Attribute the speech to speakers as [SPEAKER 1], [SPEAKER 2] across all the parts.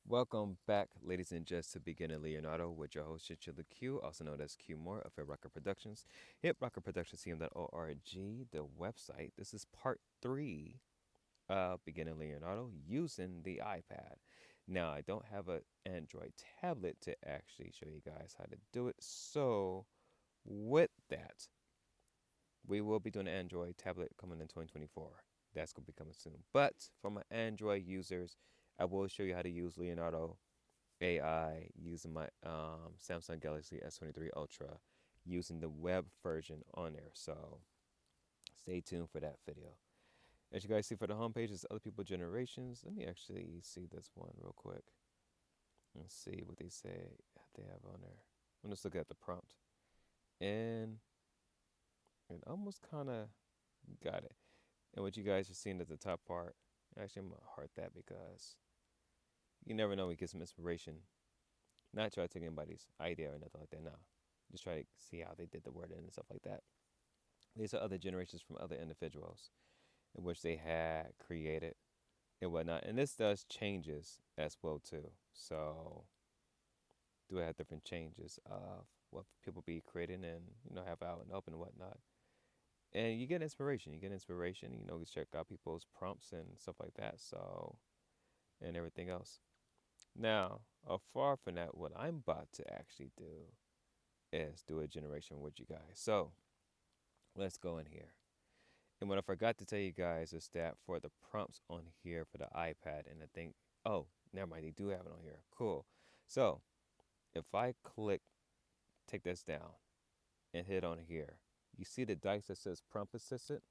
[SPEAKER 1] Welcome back, ladies and gents, to Beginner Leonardo with your host, ChinchillaQ, also known as Q More of Hit Rocker Productions. HitRockerProductionsTeam.org, the website. This is part 3 of Beginner Leonardo using the iPad. Now, I don't have an Android tablet to actually show you guys how to do it, so with that, we will be doing an Android tablet coming in 2024. That's going to be coming soon. But for my Android users, I will show you how to use Leonardo AI using my Samsung Galaxy S23 Ultra using the web version on there. So stay tuned for that video. As you guys see for the homepage, is other people generations. Let me actually see this one real quick and see what they say they have on there. I'm just looking at the prompt. And it almost kind of got it. And what you guys are seeing at the top part, actually I'm going to heart that because you never know, we get some inspiration. Not try to take anybody's idea or nothing like that, no. Just try to see how they did the wording and stuff like that. These are other generations from other individuals in which they had created and whatnot. And this does changes as well too. So do have different changes of what people be creating and have out and open and whatnot. And you get inspiration. You check out people's prompts and stuff like that. So and everything else. Now, far from that, what I'm about to actually do is do a generation with you guys. So let's go in here. And what I forgot to tell you guys is that for the prompts on here for the iPad, and I think, oh, never mind, they do have it on here. Cool. So if I click, take this down and hit on here, you see the dice that says prompt assistant.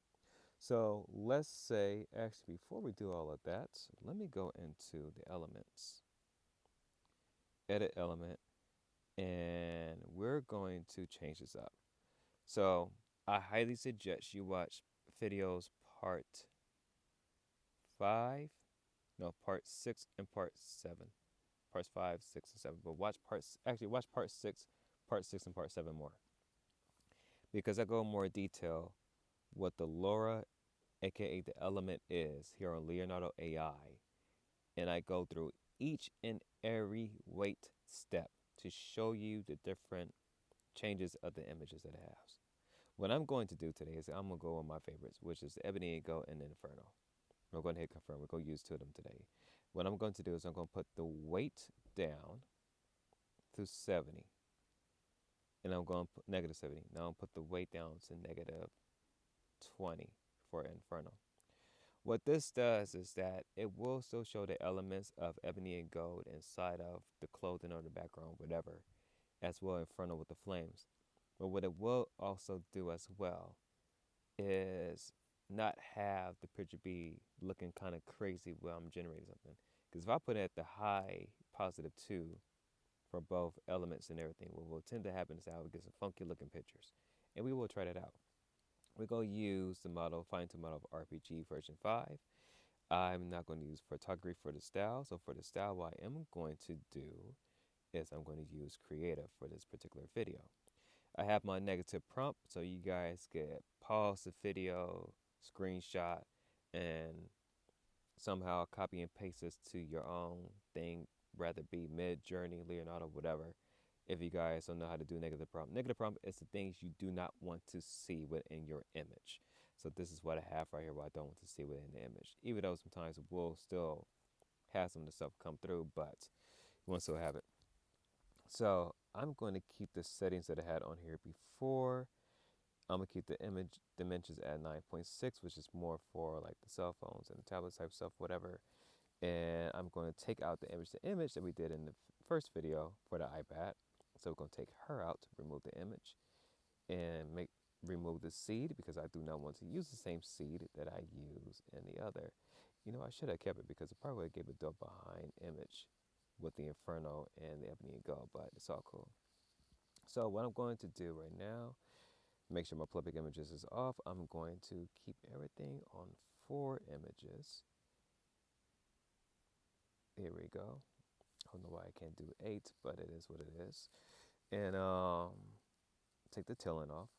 [SPEAKER 1] So let's say, actually, before we do all of that, let me go into the elements, edit element, and we're going to change this up. So I highly suggest you watch videos part 5, no, part 6 and part 7. Parts 5, 6, and 7. But watch watch part 6 and part 7 more. Because I go in more detail what the LoRa, aka the element, is here on Leonardo AI. And I go through each and every weight step to show you the different changes of the images that it has. What I'm going to do today is I'm going to go on my favorites, which is the Ebony and Gold and the Inferno. We're going to hit confirm. We're going to use 2 of them today. What I'm going to do is I'm going to put the weight down to 70. And I'm going to put negative 70. Now I'm going to put the weight down to negative 20 for Inferno. What this does is that it will still show the elements of ebony and gold inside of the clothing or the background, whatever, as well Inferno with the flames. But what it will also do as well is not have the picture be looking kind of crazy while I'm generating something. Because if I put it at the high +2 for both elements and everything, what will tend to happen is that I will get some funky looking pictures. And we will try that out. We're going to use the model, fine-tune model of RPG version 5. I'm not going to use photography for the style. So for the style, what I am going to do is I'm going to use creative for this particular video. I have my negative prompt, so you guys can pause the video, screenshot, and somehow copy and paste this to your own thing, rather be Mid-Journey, Leonardo, whatever. If you guys don't know how to do negative prompt is the things you do not want to see within your image. So this is what I have right here, what I don't want to see within the image. Even though sometimes we'll still have some of the stuff come through, but you want to still have it. So I'm going to keep the settings that I had on here before. I'm going to keep the image dimensions at 9.6, which is more for like the cell phones and the tablet type stuff, whatever. And I'm going to take out the image to image that we did in the first video for the iPad. So we're going to take her out to remove the image and remove the seed because I do not want to use the same seed that I use in the other. I should have kept it because it probably gave a double behind image with the Inferno and the Ebony and Gold, but it's all cool. So what I'm going to do right now, make sure my public images is off. I'm going to keep everything on 4 images. Here we go. I don't know why I can't do 8, but it is what it is. And take the tilling off.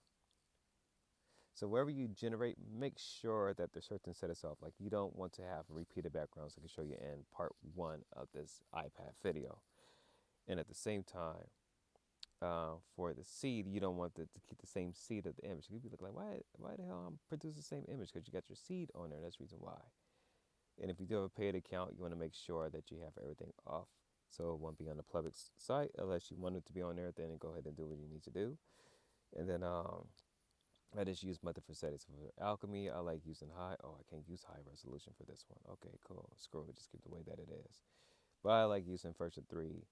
[SPEAKER 1] So wherever you generate, make sure that there's certain settings off. Like you don't want to have repeated backgrounds. I can show you in part 1 of this iPad video. And at the same time, for the seed, you don't want to keep the same seed of the image. You'd be looking like, why the hell I'm producing the same image? Because you got your seed on there. That's the reason why. And if you do have a paid account, you want to make sure that you have everything off. So it won't be on the public site unless you want it to be on there. Then go ahead and do what you need to do. And then I just use my different settings. For alchemy, I like using high. Oh, I can't use high resolution for this one. Okay, cool. Screw it. Just keep the way that it is. But I like using version 3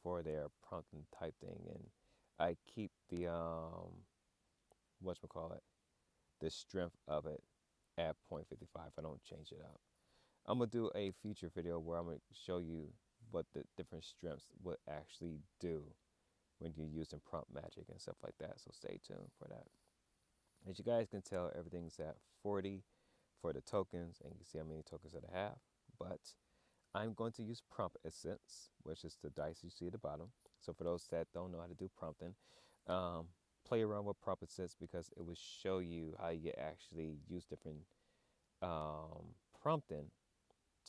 [SPEAKER 1] for their prompt and type thing. And I keep the, whatchamacallit, the strength of it at 0.55. I don't change it up. I'm going to do a future video where I'm going to show you what the different strengths would actually do when you're using prompt magic and stuff like that. So stay tuned for that. As you guys can tell, everything's at 40 for the tokens, and you can see how many tokens that I have. But I'm going to use prompt essence, which is the dice you see at the bottom. So for those that don't know how to do prompting, play around with prompt essence because it will show you how you actually use different prompting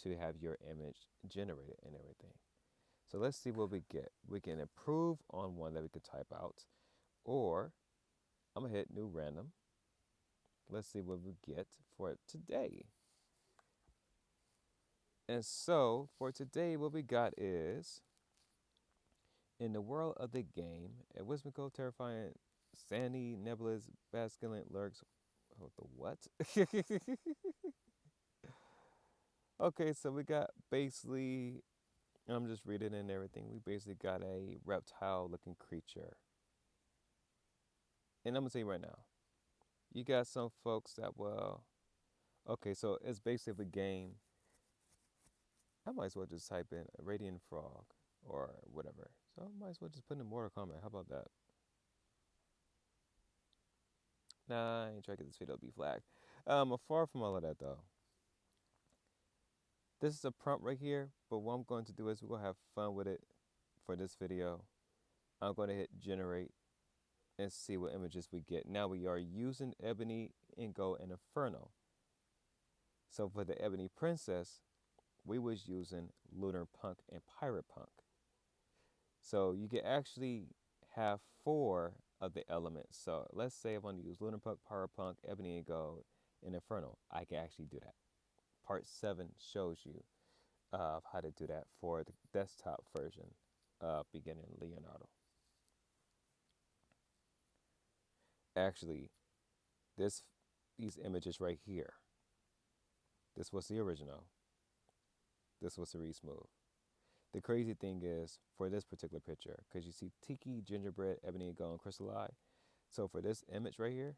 [SPEAKER 1] to have your image generated and everything. So let's see what we get. We can improve on one that we could type out, or I'm gonna hit new random. Let's see what we get for today. And so for today, what we got is, in the world of the game, a whimsical, terrifying, sandy, nebulous, basculent lurks. Oh, the what? Okay, so we got basically, I'm just reading and everything. We basically got a reptile-looking creature. And I'm gonna tell you right now, you got some folks that will. Okay, so it's basically a game. I might as well just type in a radiant frog or whatever. So I might as well just put in Mortal Kombat. How about that? Nah, I ain't trying to get this video to be flagged. Far from all of that though. This is a prompt right here, but what I'm going to do is we're gonna have fun with it for this video. I'm going to hit generate and see what images we get. Now we are using Ebony, Indigo, and Inferno. So for the Ebony Princess, we was using Lunar Punk and Pirate Punk. So you can actually have 4 of the elements. So let's say I want to use Lunar Punk, Pirate Punk, Ebony and Gold, and Inferno. I can actually do that. Part 7 shows you how to do that for the desktop version of beginning Leonardo. Actually, these images right here, this was the original. This was the resmooth. The crazy thing is, for this particular picture, because you see Tiki, Gingerbread, Ebony and Gold, and Crystal Eye. So for this image right here,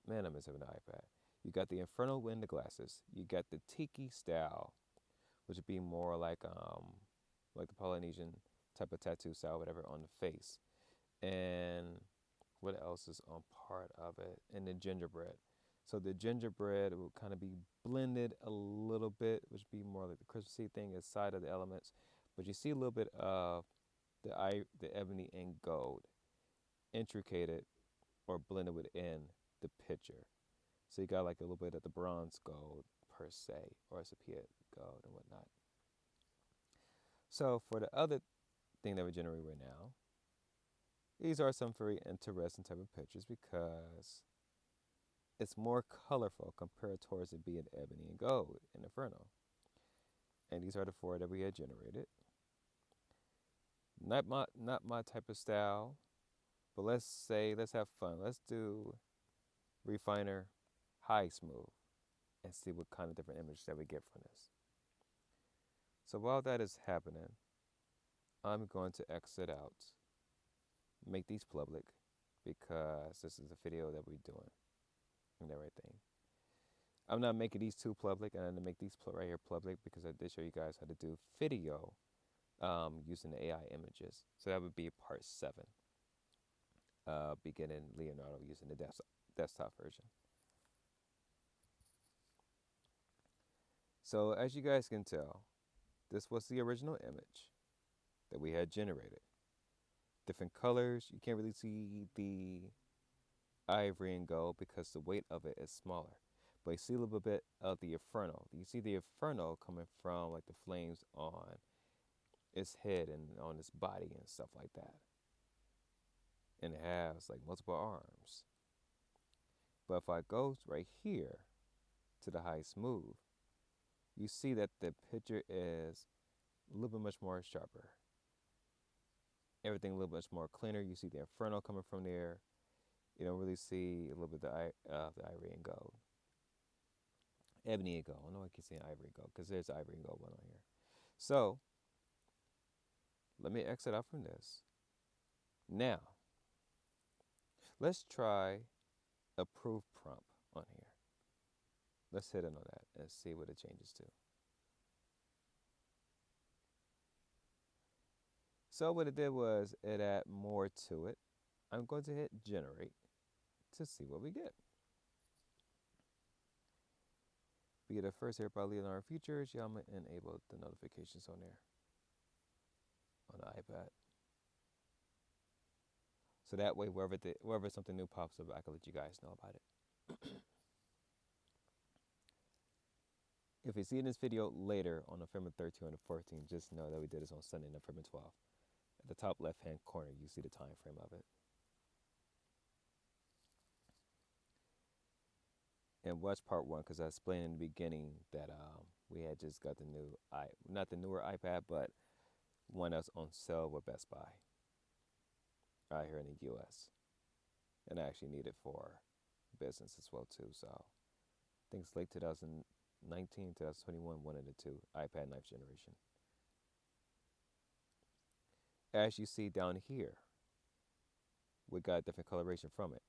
[SPEAKER 1] man, I'm missing an iPad. You got the Inferno in the glasses. You got the Tiki style, which would be more like the Polynesian type of tattoo style, whatever, on the face. And what else is on part of it? And the gingerbread. So the gingerbread will kind of be blended a little bit, which would be more like the Christmassy thing inside of the elements. But you see a little bit of the ebony and gold intricated or blended within the picture. So you got like a little bit of the bronze gold per se, or sepia gold and whatnot. So for the other thing that we generate right now, these are some very interesting type of pictures because it's more colorful compared towards it being ebony and gold in Inferno. And these are the 4 that we had generated. Not my type of style, but let's have fun. Let's do refiner high smooth and see what kind of different images that we get from this. So while that is happening, I'm going to exit out, make these public because this is a video that we're doing and everything. I'm not making these 2 public, and I'm gonna make these right here public because I did show you guys how to do video using the AI images. So that would be part 7, beginning Leonardo using the desktop version. So as you guys can tell, this was the original image that we had generated. Different colors. You can't really see the ivory and gold because the weight of it is smaller. But you see a little bit of the inferno. You see the inferno coming from like the flames on its head and on its body and stuff like that. And it has like multiple arms. But if I go right here to the high smooth, you see that the picture is a little bit much more sharper. Everything a little bit more cleaner. You see the inferno coming from there. You don't really see a little bit of the ivory and gold. Ebony and gold. I know I keep saying ivory and gold because there's ivory and gold one on here. So let me exit out from this. Now, let's try approve prompt on here. Let's hit it on that and see what it changes to. So what it did was it added more to it. I'm going to hit generate to see what we get. We get a first here by Leonardo features. Yeah, I'm going to enable the notifications on there on the iPad. So that way, wherever something new pops up, I can let you guys know about it. If you see this video later on November 13th or 14th, just know that we did this on Sunday, November 12th. At the top left-hand corner, you see the time frame of it. And watch part 1 because I explained in the beginning that we had just got the new, not the newer iPad, but one that's on sale with Best Buy out here in the U.S. And I actually need it for business as well too. So I think it's late 2019, 2021, one of the two, iPad 9th generation. As you see down here, we got different coloration from it.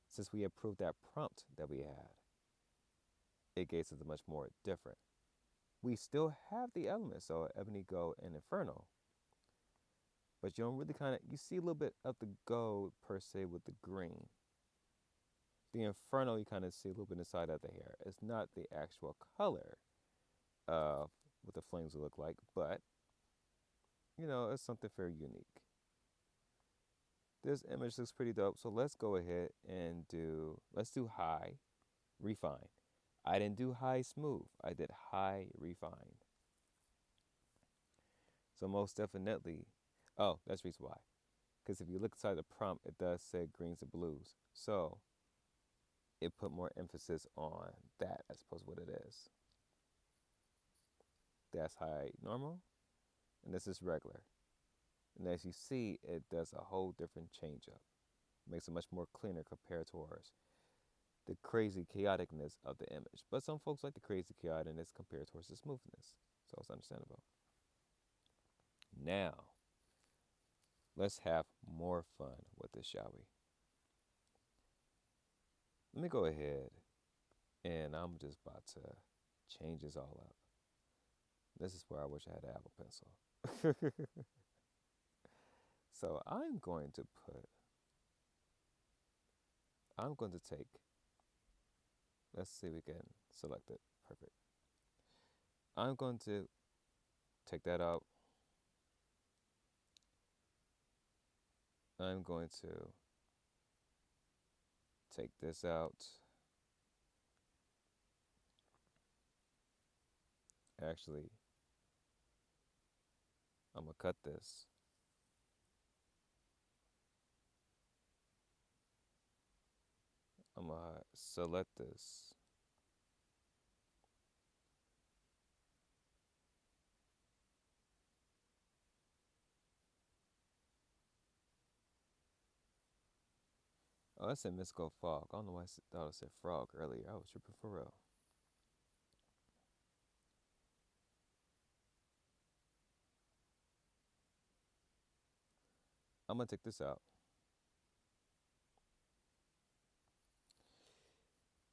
[SPEAKER 1] Since we approved that prompt that we had, it gave us a much more different. We still have the elements, so ebony, gold, and inferno. But you don't really you see a little bit of the gold per se with the green. The inferno, you kind of see a little bit inside of the hair. It's not the actual color of what the flames will look like, but, you know, it's something very unique. This image looks pretty dope, so let's go ahead and let's do high, refine. I didn't do high smooth, I did high refine. So most definitely, oh, that's the reason why. Because if you look inside the prompt, it does say greens and blues. So it put more emphasis on that as opposed to what it is. That's high normal, and this is regular. And as you see, it does a whole different change up. Makes it much more cleaner compared towards the crazy chaoticness of the image. But some folks like the crazy chaoticness compared towards the smoothness. So it's understandable. Now, let's have more fun with this, shall we? Let me go ahead and I'm just about to change this all up. This is where I wish I had an Apple Pencil. So I'm going to take, let's see if we can select it. Perfect. I'm going to take that out. I'm going to take this out. Actually, I'm going to cut this. I'm going to select this. Oh, that's a mystical fog. I don't know why I thought I said frog earlier. I was tripping for real. I'm going to take this out.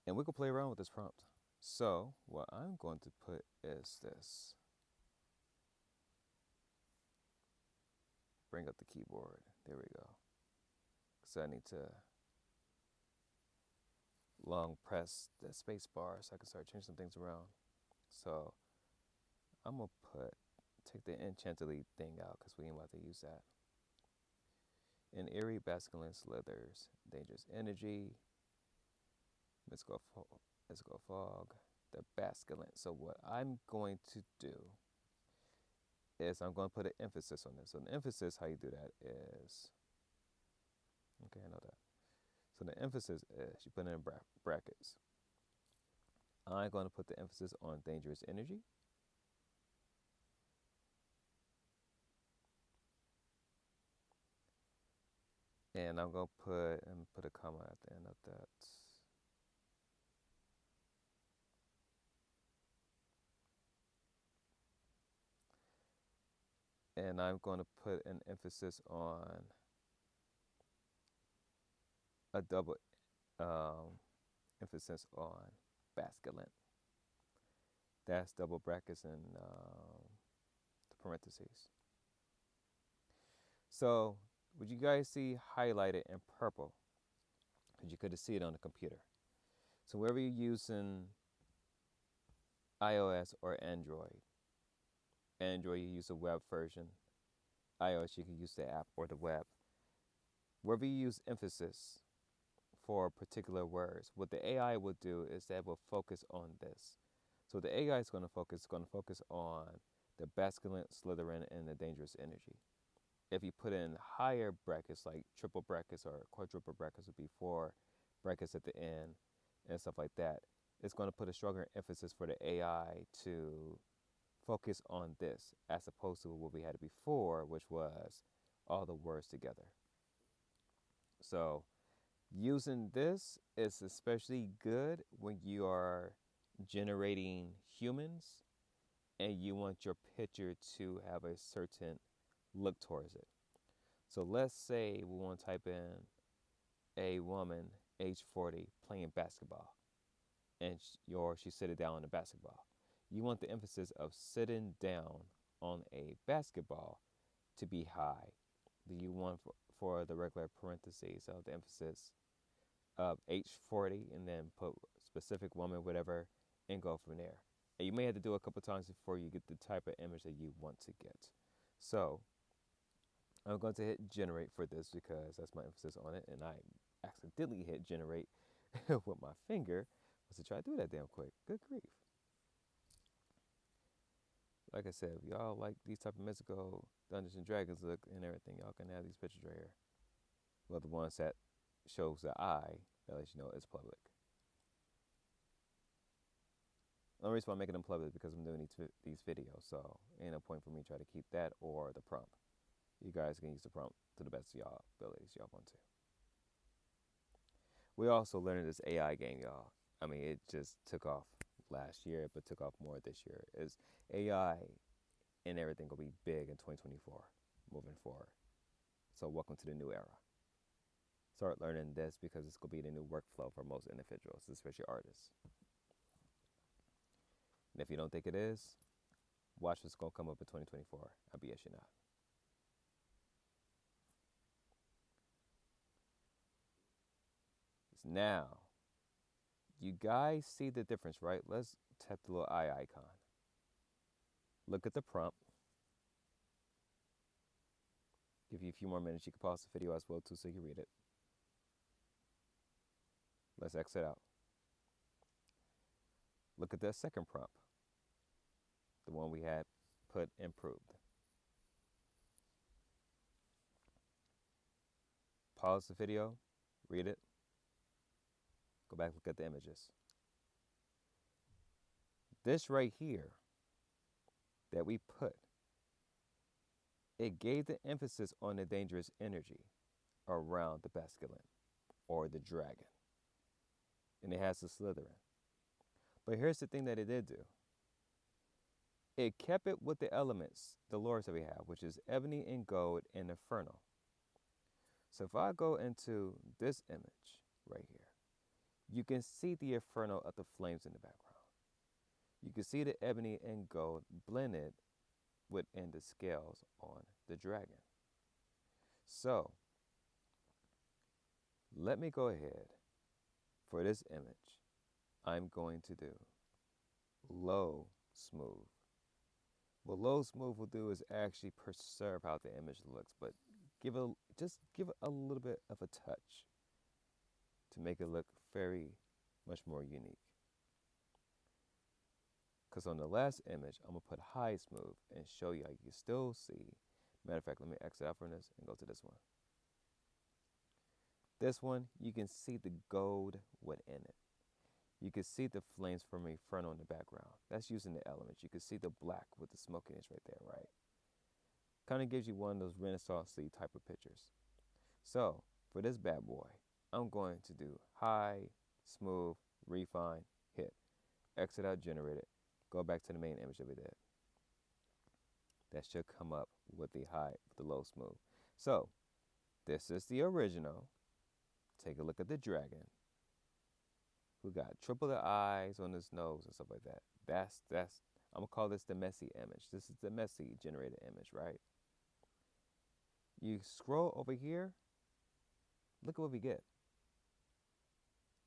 [SPEAKER 1] And we can play around with this prompt. So what I'm going to put is this. Bring up the keyboard. There we go. So I need to long press the space bar so I can start changing some things around. So I'm going to take the enchantedly thing out because we ain't about to use that. An eerie basculin slithers, dangerous energy, mystical fog, the basculin. So what I'm going to do is I'm going to put an emphasis on this. So the emphasis, how you do that is, okay, I know that. So the emphasis is you put it in brackets. I'm going to put the emphasis on dangerous energy. And I'm going to put a comma at the end of that. And I'm going to put an emphasis on a double emphasis on basculin. That's double brackets and the parentheses. So would you guys see highlighted in purple? Because you could see it on the computer. So wherever you're using iOS or Android you use a web version. iOS, you can use the app or the web. Wherever you use emphasis for particular words, what the AI will do is that it will focus on this. So the AI is going to focus on the basculin, Slytherin, and the dangerous energy. If you put in higher brackets, like triple brackets or quadruple brackets would be 4 brackets at the end and stuff like that, it's going to put a stronger emphasis for the AI to focus on this as opposed to what we had before, which was all the words together. So using this is especially good when you are generating humans and you want your picture to have a certain look towards it. So let's say we want to type in a woman age 40 playing basketball and she's sitting down on the basketball. You want the emphasis of sitting down on a basketball to be high. Do you want for the regular parentheses of the emphasis of age 40 and then put specific woman, whatever, and go from there. And you may have to do it a couple times before you get the type of image that you want to get. So I'm going to hit generate for this because that's my emphasis on it, and I accidentally hit generate with my finger. Was to try to do that damn quick. Good grief. Like I said, if y'all like these type of mystical Dungeons and Dragons look and everything, y'all can have these pictures right here. Well, the ones that shows the eye, that lets you know it's public. The only reason why I'm making them public is because I'm doing these videos, so ain't no point for me to try to keep that or the prompt. You guys can use the prompt to the best of y'all abilities y'all want to. We also learned this AI game, y'all. I mean, it just took off last year, but took off more this year. Is AI and everything will be big in 2024, moving forward. So welcome to the new era. Start learning this because it's going to be the new workflow for most individuals, especially artists. And if you don't think it is, watch what's going to come up in 2024. I BS you not. Now, you guys see the difference, right? Let's tap the little eye icon. Look at the prompt. Give you a few more minutes. You can pause the video as well too so you can read it. Let's exit out. Look at that second prompt. The one we had put improved. Pause the video, read it. Go back, look at the images. This right here that we put, it gave the emphasis on the dangerous energy around the basculin or the dragon. And it has the Slytherin. But here's the thing that it did do. It kept it with the elements, the lores that we have, which is ebony and gold and infernal. So if I go into this image right here, you can see the infernal of the flames in the background. You can see the ebony and gold blended within the scales on the dragon. So let me go ahead for this image. I'm going to do low smooth. What low smooth will do is actually preserve how the image looks, but Give a just give it a little bit of a touch to make it look very much more unique. Because on the last image, I'm going to put high smooth and show you how you can still see. Matter of fact, let me exit out from this and go to this one. This one, you can see the gold within it. You can see the flames from a front on the background. That's using the elements. You can see the black with the smokiness right there, right? Kind of gives you one of those Renaissance-y type of pictures. So, for this bad boy, I'm going to do high, smooth, refine, hit. Exit out, generate it. Go back to the main image that we did. That should come up with the high, with the low smooth. So, this is the original. Take a look at the dragon, who got triple the eyes on his nose and stuff like that. That's I'm gonna call this the messy image. This is the messy generated image, right? You scroll over here, look at what we get.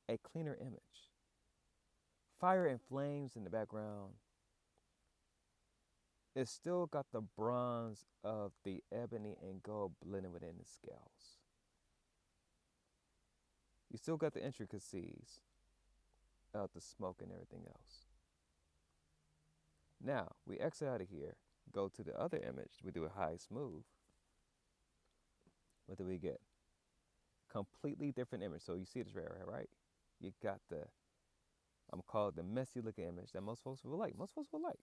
[SPEAKER 1] A cleaner image. Fire and flames in the background. It's still got the bronze of the ebony and gold blended within the scales. You still got the intricacies of the smoke and everything else. Now, we exit out of here, go to the other image, we do a high smooth. What do we get? Completely different image. So you see this right? You got the, I'm called the messy looking image that most folks will like. Most folks will like.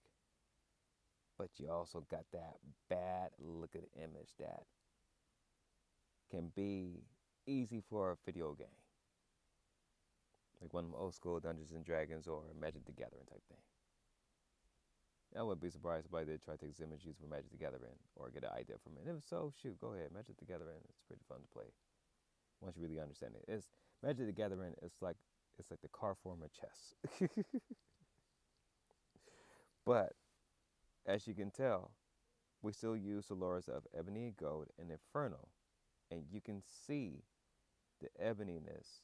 [SPEAKER 1] But you also got that bad looking image that can be easy for a video game. Like one of them old school Dungeons and Dragons or Magic the Gathering type thing. I wouldn't be surprised if somebody did try to take this image, use for Magic the Gathering, or get an idea from it. And if so, shoot, go ahead. Magic the Gathering, it's pretty fun to play. Once you really understand it. It's Magic the Gathering, it's like the card form of chess. But as you can tell, we still use the lures of ebony and gold and inferno. And you can see the eboniness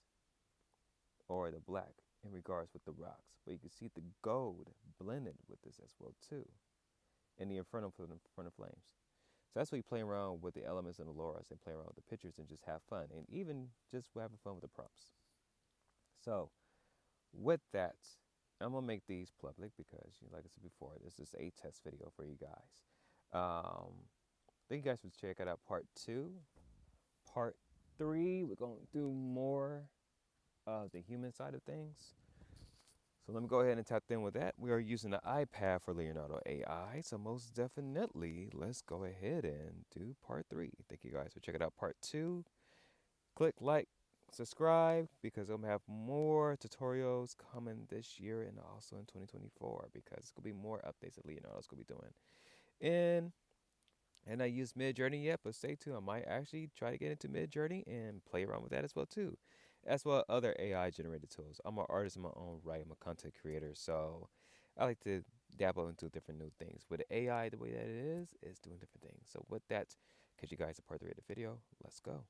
[SPEAKER 1] or the black in regards with the rocks. But you can see the gold blended with this as well too. And the inferno for the inferno flames. So that's why you play around with the elements and the lures and play around with the pictures and just have fun. And even just having fun with the prompts. So with that, I'm going to make these public because, like I said before, this is a test video for you guys. Thank you guys for checking out part 2. Part 3, we're going to do more of the human side of things. So let me go ahead and tap in with that. We are using the iPad for LeonardoAi, so most definitely, let's go ahead and do part 3. Thank you guys for checking out part 2. Click like, subscribe, because I'm going to have more tutorials coming this year and also in 2024, because it's going to be more updates that Leonardo's going to be doing. And I use Midjourney yet, but stay tuned. I might actually try to get into Midjourney and play around with that as well too. As well as other AI generated tools. I'm an artist in my own right. I'm a content creator, so I like to dabble into different new things. With AI, the way that it is doing different things. So with that, catch you guys in part 3 of the video. Let's go.